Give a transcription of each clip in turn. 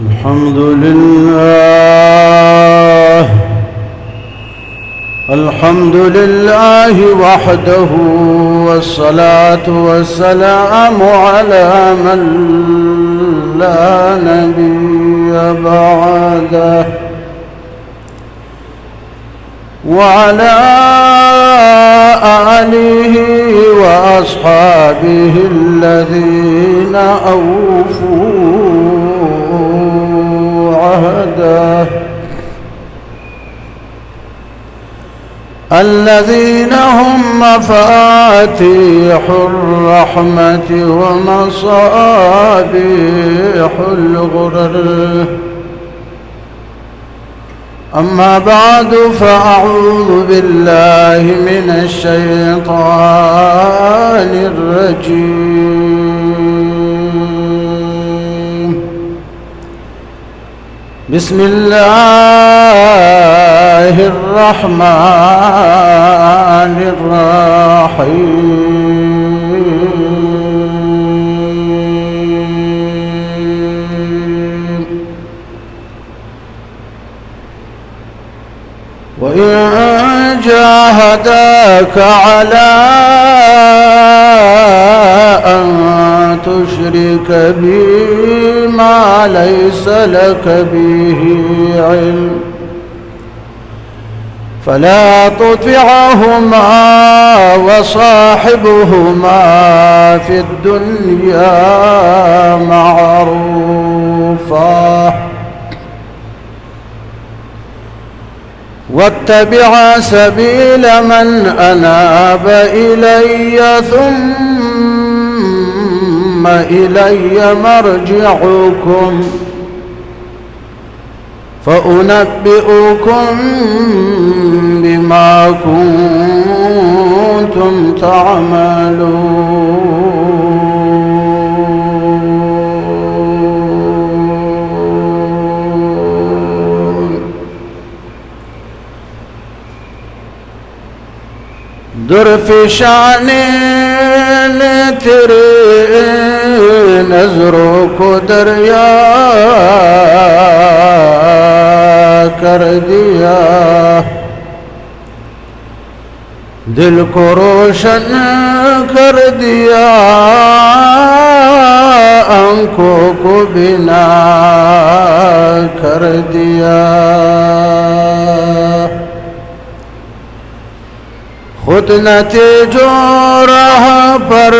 الحمد لله الحمد لله وحده والصلاة والسلام على من لا نبي بعده وعلى آله وأصحابه الذين أوفوا عهده الذين هم مفاتيح الرحمة ومصابيح الغرر. أما بعد فأعوذ بالله من الشيطان الرجيم. بسم الله الرحمن الرحيم. وإن جاهداك على أن تشرك بي ما ليس لك به علم فلا تطعهما وصاحبهما في الدنيا معروفا واتبع سبيل من أناب إلي ثم إلي مرجعكم فأنبئكم بما كنتم تعملون. در فشان نے تیرے نظروں کو دریا کر دیا دل کو روشن کر دیا آنکھوں کو بنا کر دیا خود نہ تھے جو راہ پر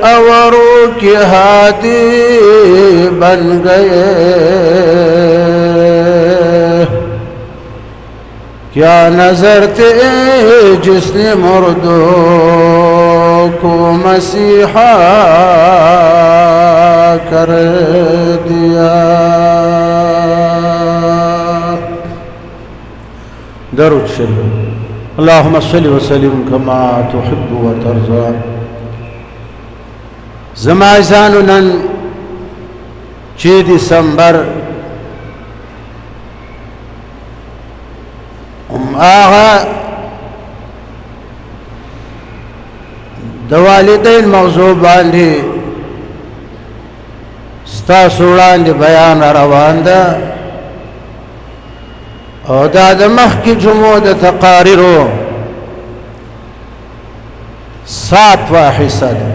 اوروں کے ہادی بن گئے کیا نظر تھے جس نے مردوں کو مسیحا کر دیا. درود شریف. اللهم صل وسلم كما تحب وترضى. زمازانو نن 6 دسمبر آغا د والدین موضوع باندې ستاسو وړاندې بیان روان ده او دا د مخکې جمعو د تقاریرو 7 حصہ ده.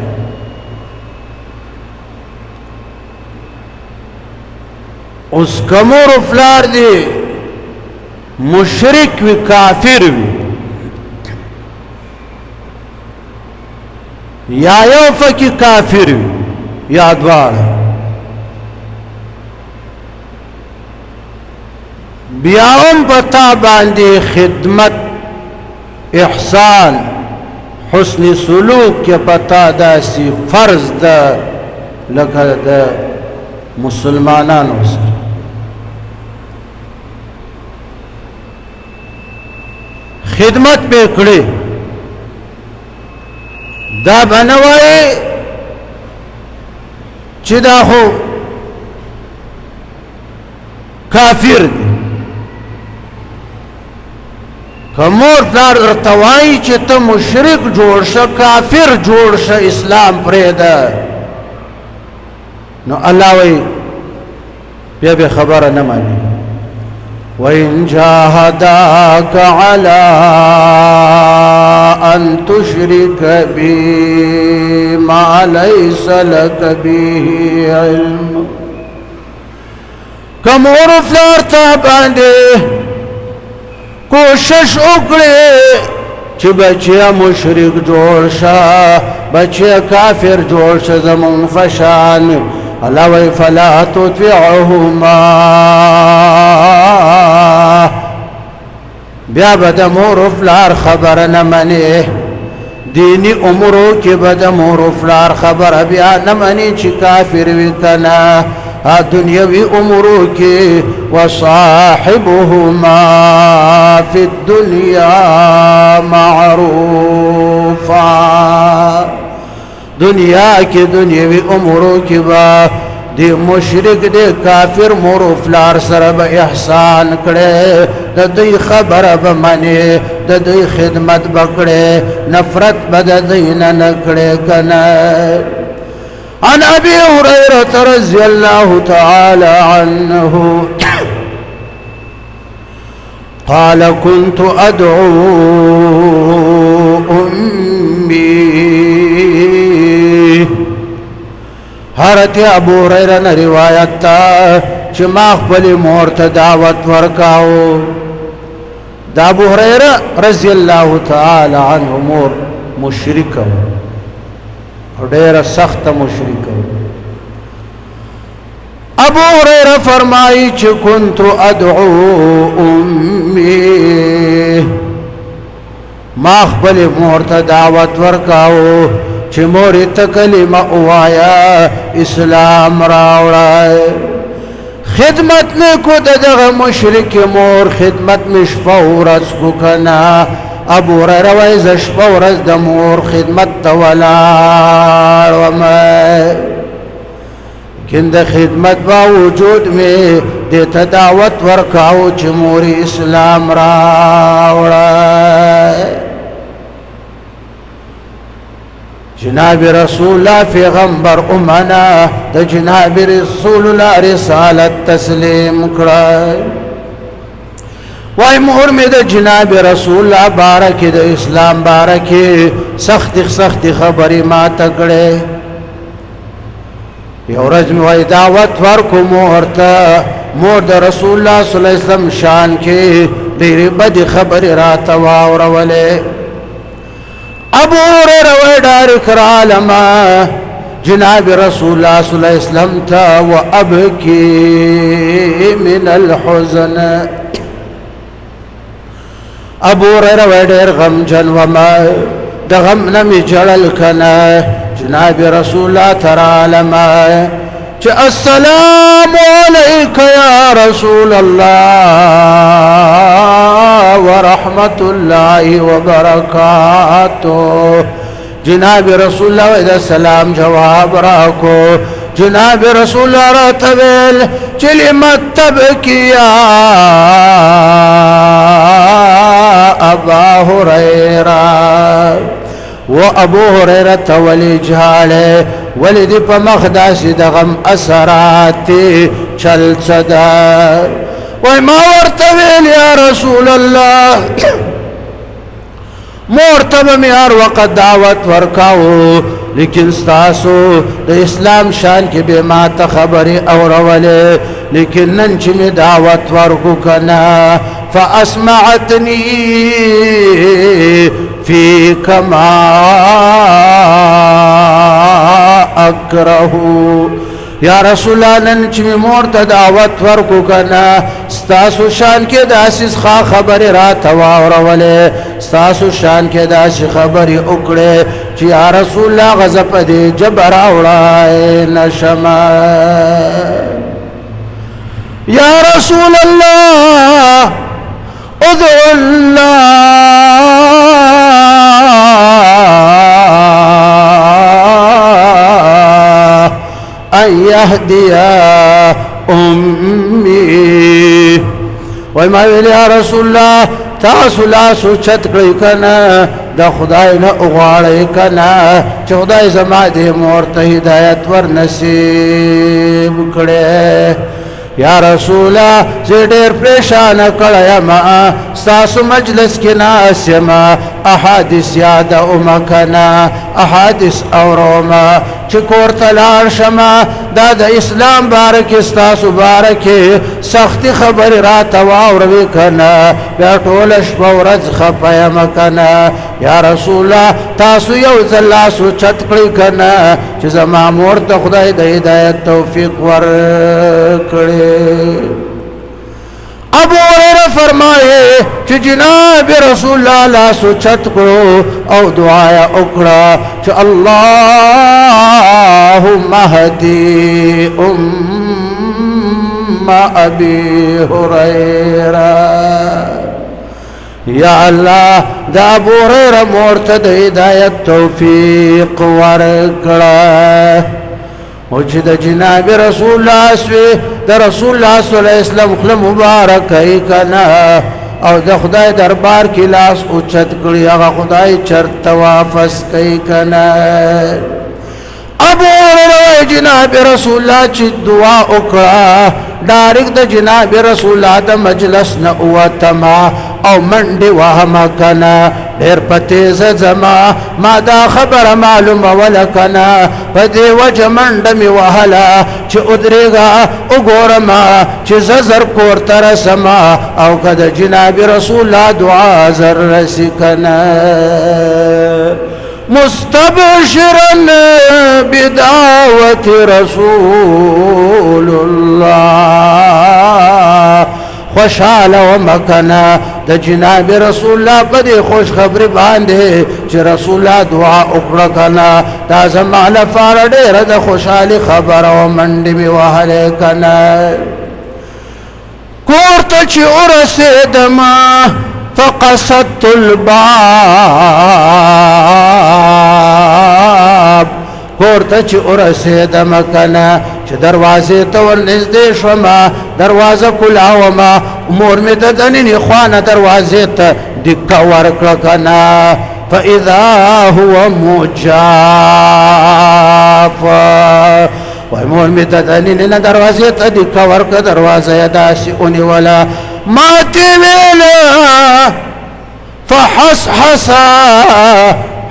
اوس کمور فلار دی مشرک وی کافر وی یا یو فکی کافر وی یا دوار بیاهم پتا باندې خدمت احسان حسن سلوک کے پتا داسی فرض دا لکه د مسلمانانو سره خدمت پہ کړي دا بنوي چې دا هو کافر دی. کمور پلار ارتوائی چې ته مشرک جوړ شه کافر جوړ شه اسلام پرېږده نو الله وی بیا به خبره نه مانی وَإِنْ جَاهَدَاكَ عَلَىٰ أَن تُشْرِكَ بِي مَا لَيْسَ لَكَ بِهِ عِلْمٌ که مور و پلار تا باندې کوشش وکړې چې بچیا مشرک جوړ شه بچیا کافر جوړ شه زمون فشان الله وی فلا تطیعهما بیا به د مور و پلار خبره نه منې دینی امورو کې به د مور و پلار خبره بیا نه منې چې کافر وي که نه دنیوی امورو کی وصاحبهما فی الدنیا معروفا دنیا کی دنیوی امورو کی با دی مشرک دی کافر مور و پلار سره به احسان کړي د دوی خبره به منې د دوی خدمت به کړي نفرت به د دوی نه کړي کنه عن أبي هريرة رضي الله تعالى عنه قال كنت أدعو أمي حضرت ابو هريرة نے روایت تا چې ما خپل مور ته دعوت ورکاو دا ابو هريرة رضي الله تعالى عنه مور مشرک ډېر سخت مشرک ابو هريره فرمایي چې كنت ادعو امي ما خپل مور ته دعوت ورکاو چې مور ته کلمه وایا اسلام راوړای خدمت نه کو دغه مشرک مور خدمت مشفا ورس کو کنا ابو هريره وای ز شپه ورځ د مور خدمت ته ولاړ ومه کله خدمت باوجود می د ته دعوت ورکاو چې مور اسلام راوړای جناب رسول الله پیغمبر امنا د جناب رسول الله رسالت تسلیم کړای وای مور می د جناب رسول الله بارک د اسلام بارک سخت خبرې ما تکړه یو ورځ می وای دعوت ورکو مور ته مور د رسول الله صلی الله علیه وسلم شان کې ډېرې بد خبرې راته واورولې ابو هريره وای ډارک عالمه جناب رسول الله صلی الله علیه وسلم ته وابکی من الحزن ابو هريره وای ډېر غمجن وما د غم نه می جړل کنه جناب رسول الله تعالی ما چې السلام علیک یا رسول الله ورحمت الله وبرکاته جناب رسول الله د سلام جواب راکو جناب رسول الله راتویل چلمت تبکی یا ابا هريره و ابو هريره تولی جاله ولید په مخداس د غم اثرات چل صدا وای ما ورته ویل یا رسول الله مرتبه می هر وقت دعوت ورکاو لیکن ستاسو د اسلام شان کې به ما ته خبرې اورولې لیکن نن چې می دعوت ورکو کنا فاسمعتني فيك ما اكره یا رسول الله نن چې مور ته دعوت ورکو کنا ستاسو شان کې داسې خبرې راته واورولې ستاسو شان کې داسې خبرې وکړې چې یا رسول الله غضب دې جبر راوړای نشما یا رسول الله ادعو الله ان يهدي امي وما ویل یا رسول الله تاسو لا سوچت کړی کنه د خدای نه غواړی کنه چې خدای زما دې مور ته هدایت ور نصیب کړي یا رسولا زه ډېر پریشانه کړی یم ستاسو مجلس کې ناست یم احادیث یادومه که نه احادیث اورمه چې کور ته لاړ شم دا د اسلام باره کې ستاسو باره کې سختې خبرې راته واوروي که نه بیا ټوله شپه ورځ خفه یم که نه یا رسوله تاسو یو ځل لاس اوچت کړئ که نه چې زما مور ته خدای د هدایت توفیق ورکړي ابو هريره فرمایي چې جناب رسول الله لاس اوچت کړو او دعا وکړه چې اللهم اهدي ابي هريره یا الله دا ابو هريره مور ته د هدایت توفیق ورکړه او چې د جناب رسول الله سوی د رسول الله صلی الله علیه وسلم خله مبارک ای کنا او د خدای دربار کې لاس اوچت کړی هغه خدای چرته واپس کوي کنا ابو هريره جناب رسول الله چې دعا وکړه ډایرک د جناب رسول الله د مجلس نه وتما او منډه وهما کنا ډېر پته زما ما دا خبر معلومه ولکنا په دې وجه منډه می وهلا چې ادرېګا وګورم چې زر کور تر سما او کده جناب رسول الله دعا زر رسکنا مستبشرا بدعوة رسول الله خوشحاله ومکنا د جناب رسول الله په دې خوش خبرې باندې چې رسول الله دعا وکړه کنا دا زما لپاره ډېره د خوشحالي خبره او منډې مې وهلې کنا کور ته چې ورسېدم فقصدت الباب کور ته چې ورسېدم کنه چې دروازې ته ورنږدې شوم دروازه کولاومه مور مې د دننې خوا نه دروازې ته ډکه ورکړه کنه فاذا هو مجاف وای مور مې د دننې نه دروازې ته ډکه ورکړه دروازه یې داسې ونیوله ماتې ویله فحصحص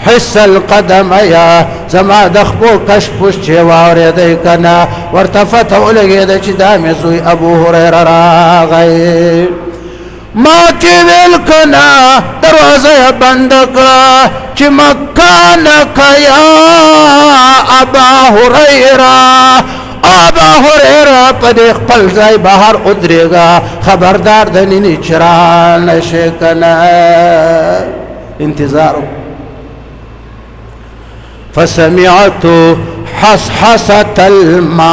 حس القدم یا زما د خپو کش پوش چې واورېدی که نه ورته فتح ولګېده چې دا مې زوی ابو هریره راغی ماتې ویل که نه دروازه یې بنده کړه چې مکانک یا ابا هریره ابا هريره په دې خپل ځای بهر ودرېږه خبردار د نینې چې را نشې که نه انتظار فسمعت حصحصة الماء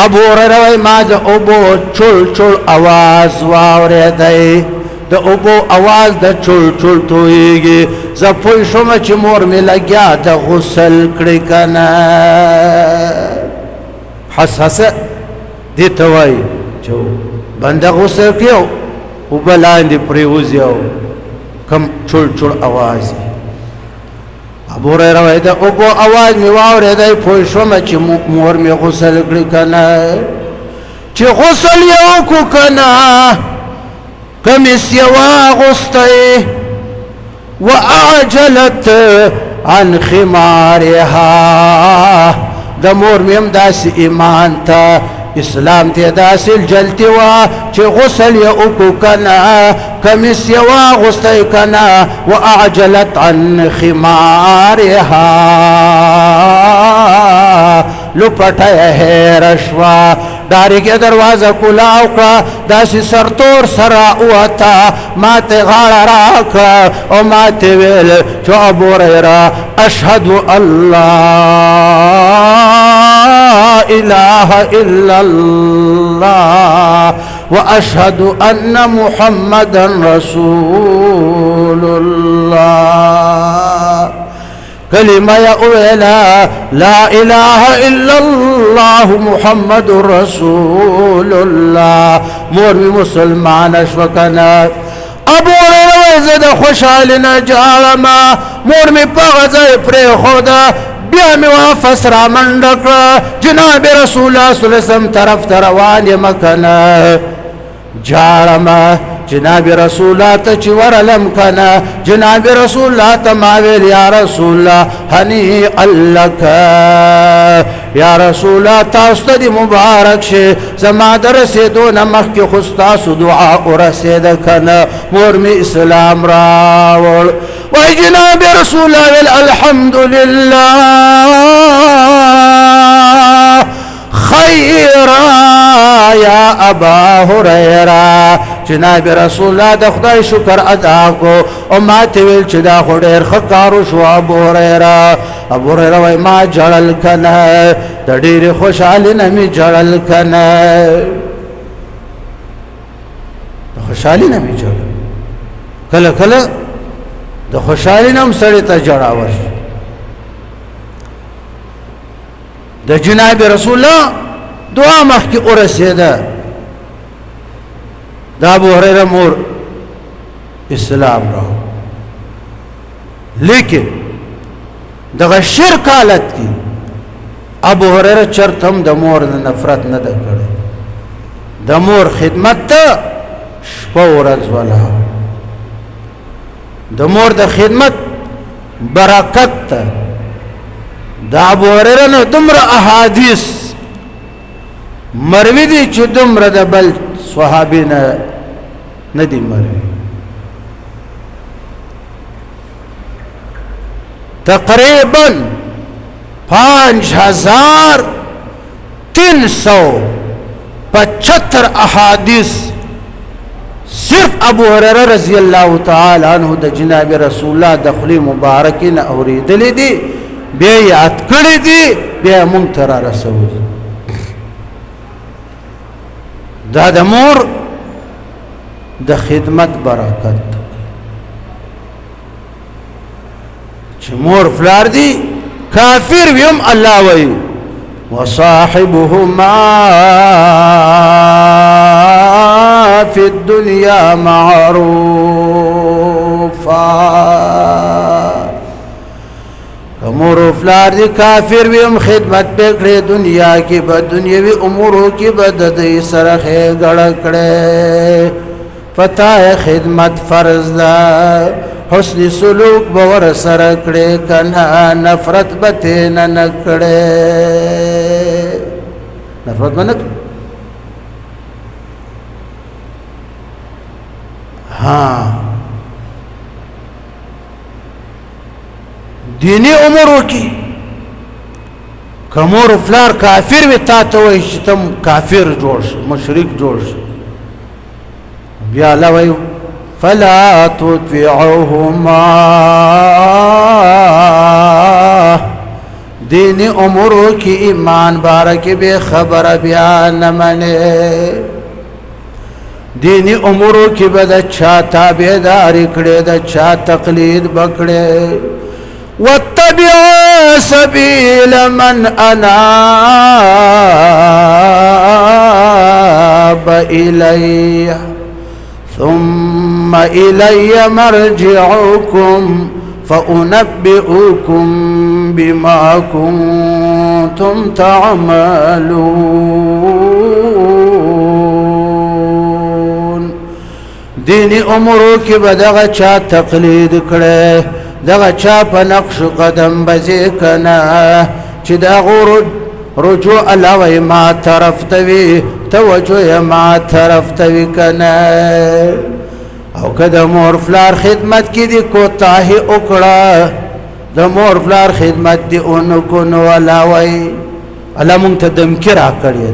ابو هريره وایي ما د اوبو چول چول اواز واورېدی د اوبو اواز د چول چول تویږي زه پوه شوم چې مور مې لګیا د غسل کړې که نه حسحسه دې ته وایي چې بنده غسل کړي او اوبه لاندې پرېوځي او کم چول چول اواز ابو هريره وایي د اوبو اواز مې واورېدی پوه شوم چې مور مې غسل کړي که نه چې غسل یې وکړو که نه کمیس یې واغوستی واعجلت عن خمارها د مور مې هم داسې ایمان ته اسلام ته داسې الجلتي وه چې غسل یې وکړو که نه کمیس یې واغوستی که نه واعجلت عن خمارها لپټه یې هېره شوه ډارېږې دروازه کولاو کړه داسې سرتور سره ووته ما ته غاړه راکړه او ما ته ویل چې ابو هريره اشهد ان لا اله الا الله واشهد ان محمدا رسول الله كلمة يا أولا لا إله إلا الله محمد رسول الله مور مسلمان شوكنا ابو هريره زد خوشحال نه جالما مور می پغزه پرې خدا بیا می واپس را منډه کړه جناب رسول الله صلی الله علیه وسلم طرف ته روان یم کنه جاړم جناب رسول الله ته چې ورلم کنه جناب رسول الله ته ما ویل یا رسول الله هنی الک یا رسول الله تاسو ته مبارک شه زما در رسیدو نه مخکې خو ستاسو دعا ورسېده کنه مور می اسلام راوړ وای جناب رسول الله ویل الحمدلله خیرا یا ابا هریره جناب رسول الله د خدای شکر ادا کو او ما ته ویل چې دا خو ډېر ښه کار وشو ابو هریره وای ما جړل کنه د ډېرې خوشحالۍ نه مې جړل کنه د خوشحالۍ نه مې جړل کله کله د خوشحالۍ نه هم سړی ته جړا ورشي د جناب رسول الله دعا مخکې ورسېده د ابو هريره مور اسلام راو لیکن دغه شرک حالت کې ابو هريره چرته هم د مور نه نفرت نه ده کړې د مور خدمت ته شپه ورځ ولا د مور د خدمت برکت ته د ابو هريره نو دومره احادیث مروي دي چې دومره د بل صحابي نه دي مروي تقریبا 5375 احادیث صرف ابو هريره رضی الله تعالی عنہ د جناب رسول الله د خلی مبارکین اوریدلې دي بیا یاد کړې دي بیا مونږ ته را رسولي دا د مور د خدمت برکت چې مور فلار دي کافر ویم الله وی وصاحبهما في الدنيا معروفا امور فلار دی کافر ویم خدمت پکړه دنیا کې به دنیوي امور کې به د دې سره غړ کړه پتا خدمت فرض ده حسن سلوک باور سره کړه کنه نفرت به نه کړه نفرت باندې ها دینی امورو کی کمور فلار کافر وی تا ته وای چې تم کافر جوړ مشرک جوړ بیا لوي فلا تطيعهما دینی امورو کی ایمان بارک به خبر بیان منه دینی امورو کی به چا تابعداري کړي د چا تقلید بکړي واتبع سبيل من أناب إلي ثم إلي مرجعكم فأنبئكم بما كنتم تعملون دینی امورو کی بدغه چا تقلید کړي دغه چا په نقش قدم بزی کنا چې دا غور رجوع علاوه ما طرف توی توجه ما طرف توی کنا او که د مور فلار خدمت کې دی کوتاهی وکړه د مور فلار خدمت دی اونکو نو علاوه الله مونږ ته دمکی را کړی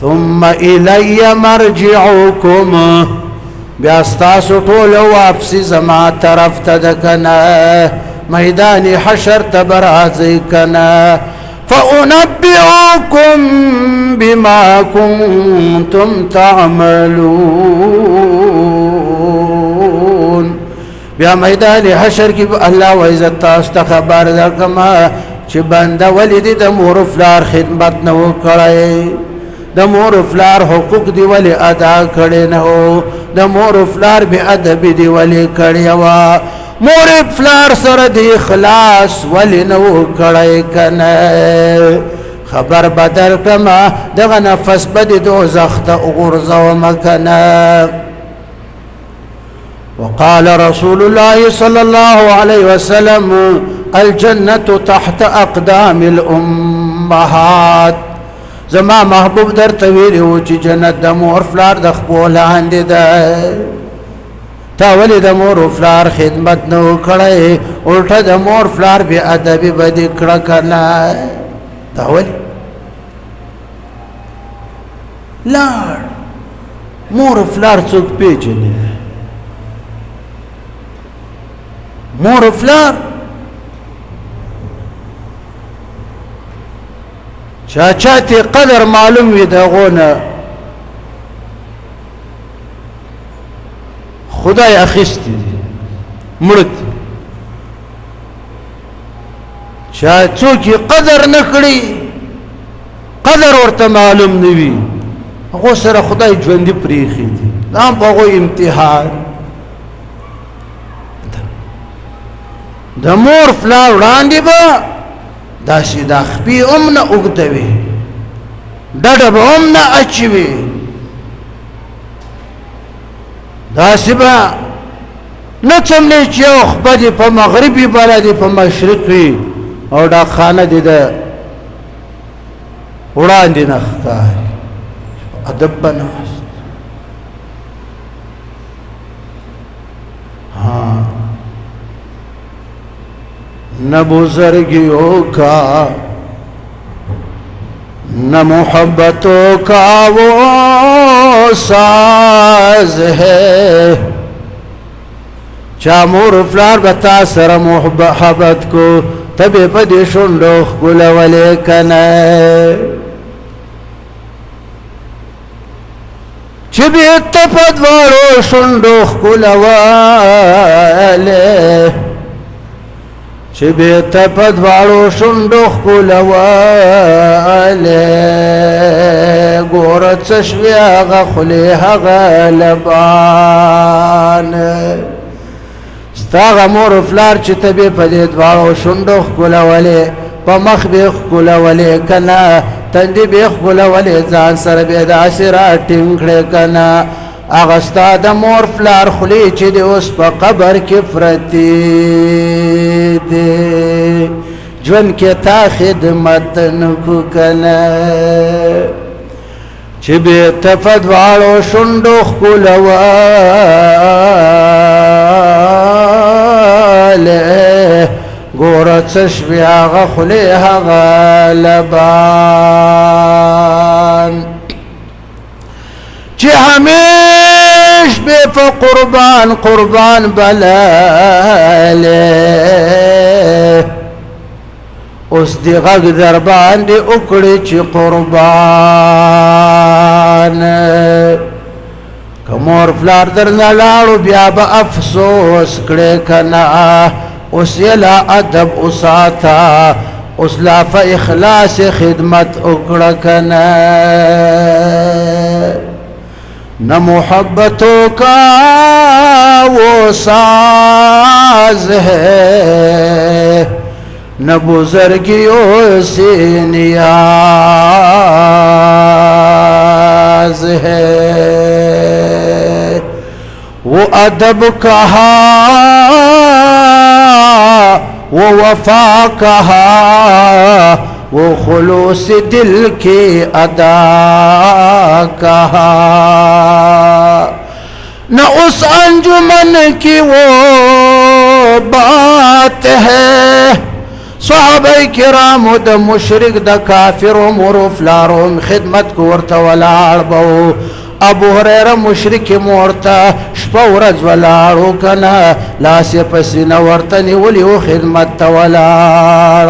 ثم الی مرجعکم بیا ستاسو ټول واپسی زما طرف ته د کنه میدان حشر ته برازی کنه فأنبئكم بما كنتم تعملون بیا میدان حشر کی الله و عزت تاسو ته خبر درکما چې بنده ولید د مور فلار خدمت نه وکړي د مور فلار حقوق دی ولی ادا کړي نه د مور فلار به ادب دی ولی کړي وا مور پلار سره د اخلاص ولې نه و کړی کنه خبر بدل کما دغه نفس به د دوزخ ته وغورځومه کنه وقال رسول الله صلى الله عليه وسلم الجنة تحت أقدام الأمهات زما محبوب در تویلو چې جنت د مور فلار د خپو لاندې ده تا ولې د مور فلار خدمت نو کړی الټه د مور فلار بې ادبي به دې کړه کنه تا ولې لاړ مور فلار څوک پیژني مور فلار چاچاتی قدر معلوم وي دغونه خدای اخیستی دی مړت چا څوک قدر نکړي قدر ورته معلوم نوي هغه سره خدای ژوندۍ پریخي دي دا په هغه امتحان د مور فلا وړاندې به داسې د خپې هم نه اوږده وي ډډه به هم نه اچوي داسې به نه څملې چې یو خپه دې په مغرب وي بله دې په مشرق وي او دا خانه دې د وړاندې نه ښکاري ادب به ناست نہ بزرگیوں کا نہ محبتوں کا وہ ساز ہے چا مور فلار بتا سر محبت کو تبی پدی شندوخ گلولی کنے چی بیت پدوارو شندوخ گلولی چې بیت پدوارو شندوخ کولواله ګور څه شوی هغه خلی هغه لبان ستاغه مور فلار چې تبې په دې دواړو شندوخ کولواله په مخ به کولواله کنه تندې به کولواله ځان سره به داسې راټینګ کړې کنه هغه ستا د مور فلار خلی چې د اوس په قبر کې پرتی دی ژوند کې تا خدمت نکو کنه چې بیرته په دواړو شونډو ښکلواله ګوره څه شوي هغه خولې هغه لبان چې همیش به په قربان قربان بلاله اوس دې غږ در باندې وکړې چې قربان که مور پلار درنه لاړو بیا به افسوس کړې که نه اوس یې لا ادب وساته اوس لا په اخلاص خدمت وکړه که نه نہ محبتوں کا وہ ساز ہے نہ بزرگیوں سے نیاز ہے وہ ادب کہا وہ وفا کہا وہ خلوص دل کی ادا کہا نہ اس انجمن کی وہ بات ہے صحابہ کرام د مشرک د کافر مور فلارو خدمت کو ورته ولاړ بو ابو هريره مشرک مورته شپه ورځ ولاړو کنه لاس یې په سینه ورته نیولي و خدمت ته ولاړ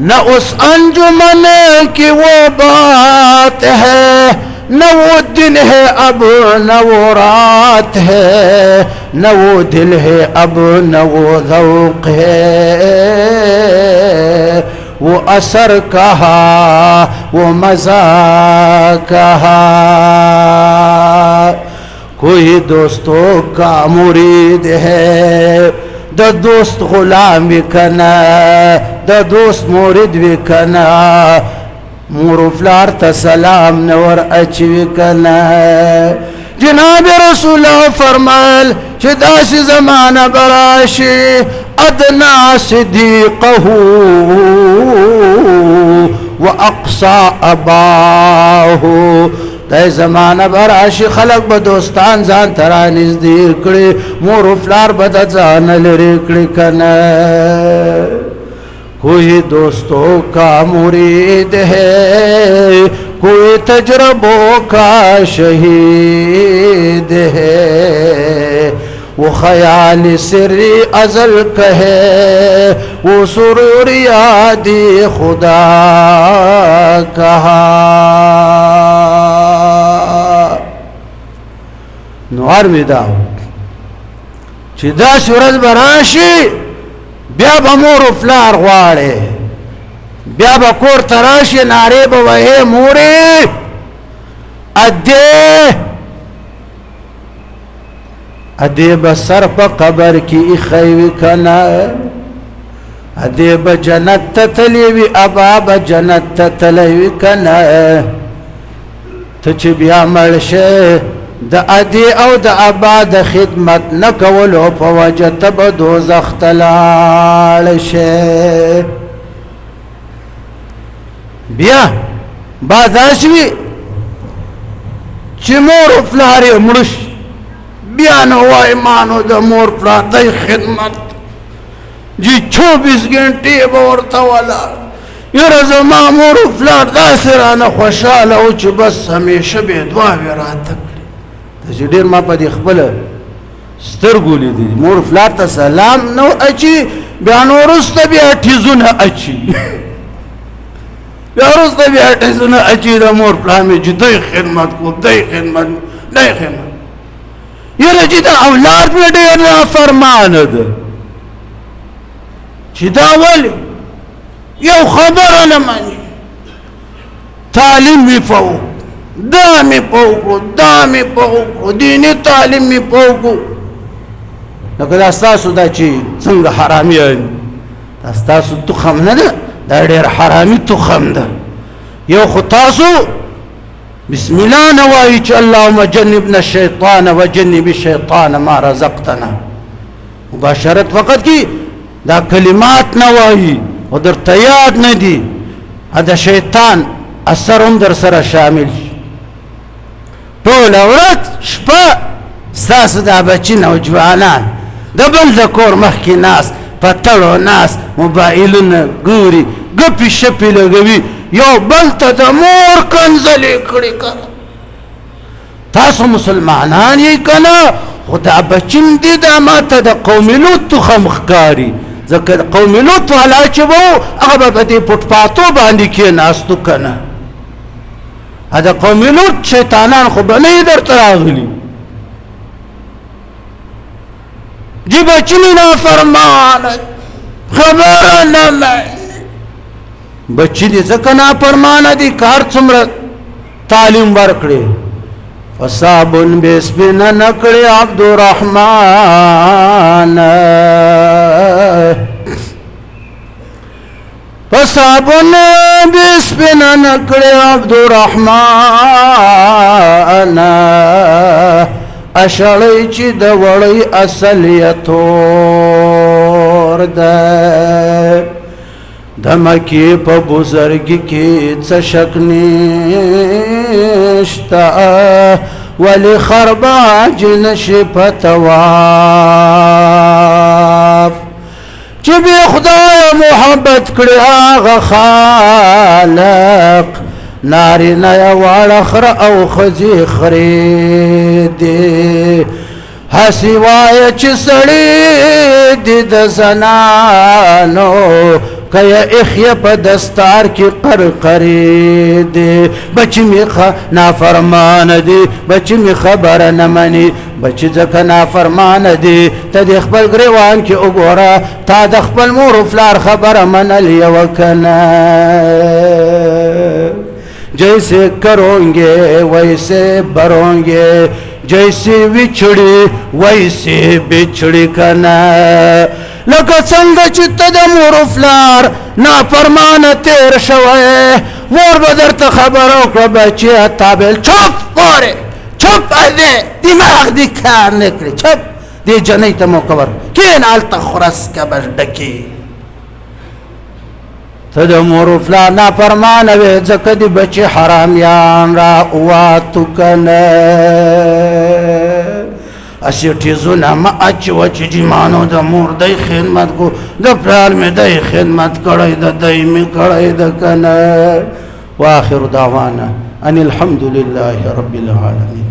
نہ اس انجمن کی وہ بات ہے نہ وہ دن ہے اب نہ وہ رات ہے نہ وہ دل ہے اب نہ وہ ذوق ہے وہ اثر کہا وہ مزہ کہا کوئی دوستوں کا مرید ہے دا دوست غلام بھی کنا دا دوست مرید بھی کنا مور و پلار تا سلام نور اچوی کنا جناب رسول اللہ فرمائل چه داس زمانہ براشی ادنا صدیقہو و اقصا اباہو دا زمانہ براشی خلق با دوستان زان ترا نزدیک کری مور و پلار با زان لری کری کنا کوئی دوستوں کا مرید ہے کوئی تجربوں کا شہید ہے وہ خیال سری ازل کا ہے وہ سرور یادی خدا کہا نوار می داو چی دا سورت براشی بیا با مور و پلار غواړي بیا با کور تراشی ناری با وحی موری ادی با سر پا قبر کی اخیوی کنا ادی با جنت تتلیوی ابا با جنت تتلیوی کنا تو چی بیا مرشه دا ادی او دا ابا دا خدمت نکولو پا وجه تب دوزخ تلال شه بیا باز آشوی چی مور و پلاری مرش بیا نوائی مانو دا مور پلار دا خدمت جی 24 گھنٹی بورتا والا یرا زمان مور و پلار دا سرانا خوشحال او چی بس ہمیشہ بیدواوی راتا چې ډیر ما په دې خپل سترګو لیدلي مور پلار ته سلام نو اچي بیا نو وروسته بیا ټیزونه اچي بیا وروسته بیا ټیزونه اچي د مور پلار مې جدای خدمت کو دای خدمت یره چې دا اولاد مې ډېر نافرمانه ده چې دا ولې یو خبره نه مني تعلیم می فوق دامی پوکو دینی تعلیم می پوکو لکه دا ستاسو دا چی څنګه حرامی دا ستاسو تخم نه ده دا ډېر حرامي تخم ده یو خو تاسو بسم الله نوایي چې اللهم جنبنا الشیطان وجنب الشیطان ما رزقتنا مباشرت فقط کی دا کلمات نوایي او درته یاد نه دي دا شیطان اثر هم در سره شامل شي ټول ورځ شپه ستاسو دا بچي نوجوانان د بل د کور مخکې ناست په تړو ناست موبایلونه ګوري ګپې شپې لګوي یو بل ته د مور کنځلې کړي که تاسو مسلمانان یې که نه خو دا بچیم دي دا ما ته د قوم لوط تخم ښکاري ځکه د قوم لوط والا چې به و هغه به په دې پټپاتو باندې کېناستو که نه دا قوم لوط شیطانان خو به نه یې درته راغلي جی بچی می نافرمانه خبره نه مني بچی دې ځکه نافرمانه دي کار څومره تعلیم ورکړې فصابن بسپینه نه کړې عبدالرحمن فصابن بسپینه نه کړې عبدالرحمن اشړی چې د وړی اصلیتور ده د مکی په بزرګي کې څه شک نشته ولی خرباج نشي په طواف چې به خدای محبت کړي هغه خالق نارینه واړه خره او ښځې خرې دي هسې وایه چې سړی دي د زنانو که یې ایښیه په دستار کې قرقرې دي بچي مې نافرمانه دي بچي مې خبره نه مني بچي ځکه نافرمانه دي ته د خپل ګریوان کې وګوره تا د خپل مور و پلار خبره منلې وه که نه جیسے کروں گے ویسے بھروں گے जैसे विछड़ी वैसे बिछड़ी कना लगा संग चित्त द मोर फ्लार ना फरमान तेर शवे मोर बदर त खबरों को बच्चे ताबेल चुप मोरे चुप दे दिमाग दिखार निकले चुप दे जनी तमो कबर केन आल तखरस कबर डकी تد مور فلانا فرمان وی زکد بچ حرام یان را واتو کنه اسی ټیزونه ما اچ وچ جمانو د مور دای خدمت کو د پلار می دای خدمت کړی د دای می کړی د کنه واخر دعوانا ان الحمد لله رب العالمين